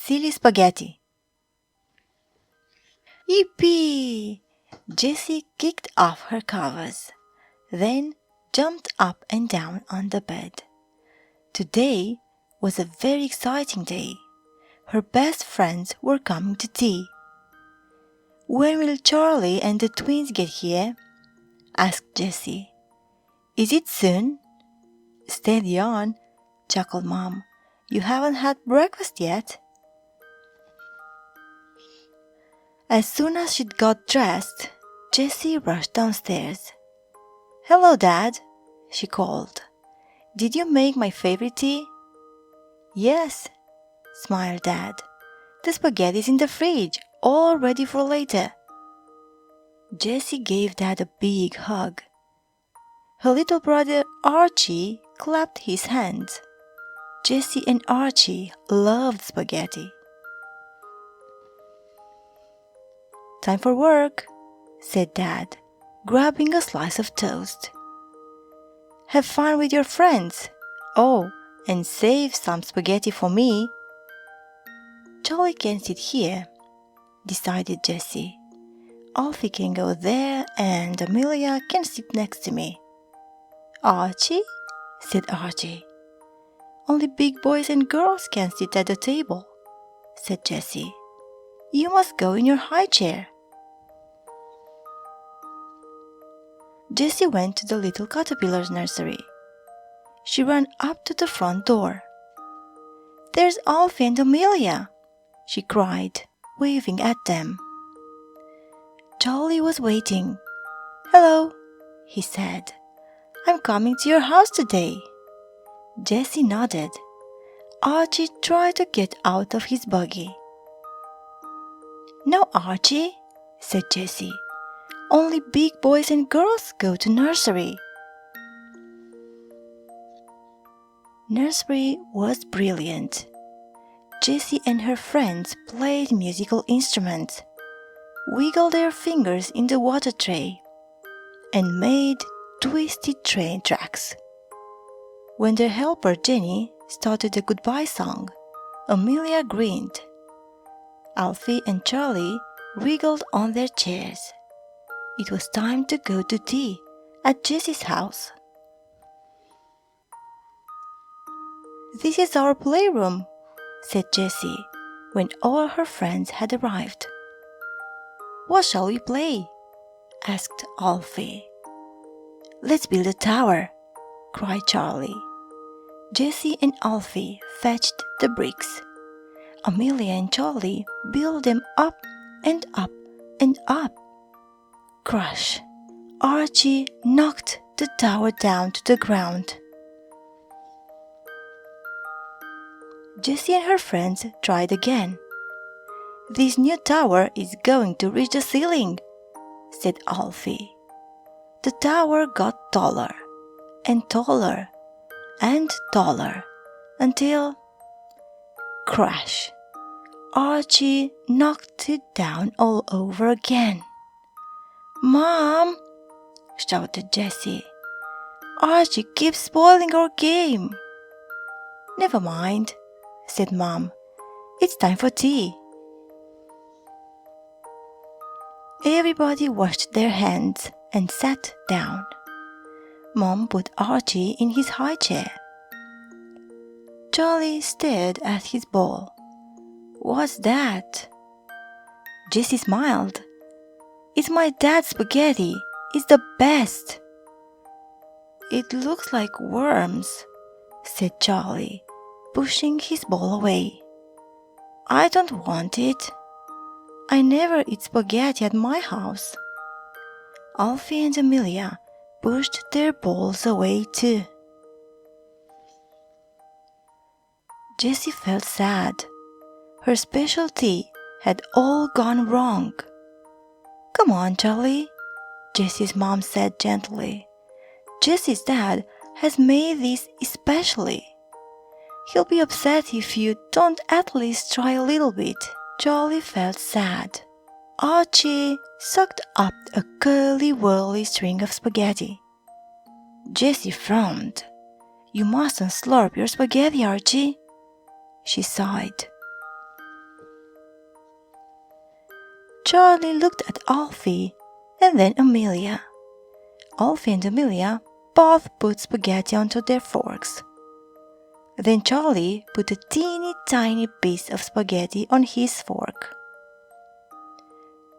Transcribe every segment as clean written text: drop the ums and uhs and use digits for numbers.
silly spaghetti. Yippee! Jessie kicked off her covers, then jumped up and down on the bed. Today was a very exciting day. Her best friends were coming to tea. "When will Charlie and the twins get here?" asked Jessie. "Is it soon?" "Steady on," chuckled Mom. "You haven't had breakfast yet." As soon as she'd got dressed, Jessie rushed downstairs. "Hello, Dad," she called. "Did you make my favorite tea?" "Yes," smiled Dad. "The spaghetti's in the fridge, all ready for later." Jessie gave Dad a big hug. Her little brother Archie clapped his hands. Jessie and Archie loved spaghetti. "Time for work," said Dad, grabbing a slice of toast. "Have fun with your friends. Oh, and save some spaghetti for me." "Charlie can sit here," decided Jessie. "Alfie can go there and Amelia can sit next to me." "Archie?" said Archie. "Only big boys and girls can sit at the table," said Jessie. "You must go in your high chair." Jessie went to the little caterpillar's nursery. She ran up to the front door. "There's Alfie and Amelia!" she cried, waving at them. Charlie was waiting. "Hello," he said. "I'm coming to your house today." Jessie nodded. Archie tried to get out of his buggy. "No, Archie," said Jessie. "Only big boys and girls go to nursery." Nursery was brilliant. Jessie and her friends played musical instruments, wiggled their fingers in the water tray, and made twisted train tracks. When their helper Jenny started a goodbye song, Amelia grinned. Alfie and Charlie wriggled on their chairs. It was time to go to tea at Jessie's house. "This is our playroom," said Jessie when all her friends had arrived. "What shall we play?" asked Alfie. "Let's build a tower," cried Charlie. Jessie and Alfie fetched the bricks. Amelia and Charlie built them up and up and up. Crash! Archie knocked the tower down to the ground. Jessie and her friends tried again. "This new tower is going to reach the ceiling," said Alfie. The tower got taller and taller and taller until, crash! Archie knocked it down all over again. "Mom!" shouted Jessie. "Archie keeps spoiling our game." "Never mind," said Mom. "It's time for tea." Everybody washed their hands and sat down. Mom put Archie in his high chair. Charlie stared at his bowl. "What's that?" Jessie smiled. "It's my dad's spaghetti. It's the best." "It looks like worms," said Charlie, pushing his bowl away. "I don't want it. I never eat spaghetti at my house." Alfie and Amelia pushed their bowls away too. Jessie felt sad. Her special tea had all gone wrong. "Come on, Charlie," Jessie's mom said gently. "Jessie's dad has made this especially. He'll be upset if you don't at least try a little bit." Charlie felt sad. Archie sucked up a curly-whirly string of spaghetti. Jessie frowned. "You mustn't slurp your spaghetti, Archie," she sighed. Charlie looked at Alfie and then Amelia. Alfie and Amelia both put spaghetti onto their forks. Then Charlie put a teeny tiny piece of spaghetti on his fork.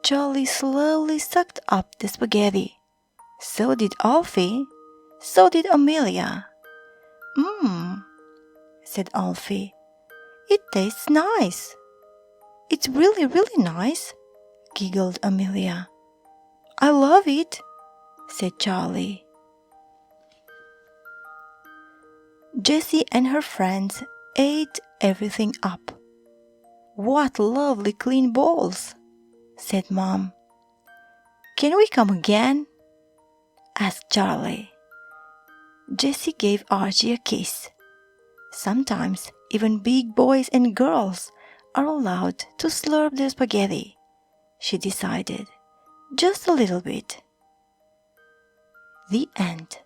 Charlie slowly sucked up the spaghetti. So did Alfie. So did Amelia. Mmm, said Alfie. It tastes nice. It's really, really nice, giggled Amelia. I love it, said Charlie. Jessie and her friends ate everything up. What lovely clean bowls, said Mom. Can we come again? Asked Charlie. Jessie gave Archie a kiss. Sometimes even big boys and girls are allowed to slurp their spaghetti, she decided. Just a little bit. The end.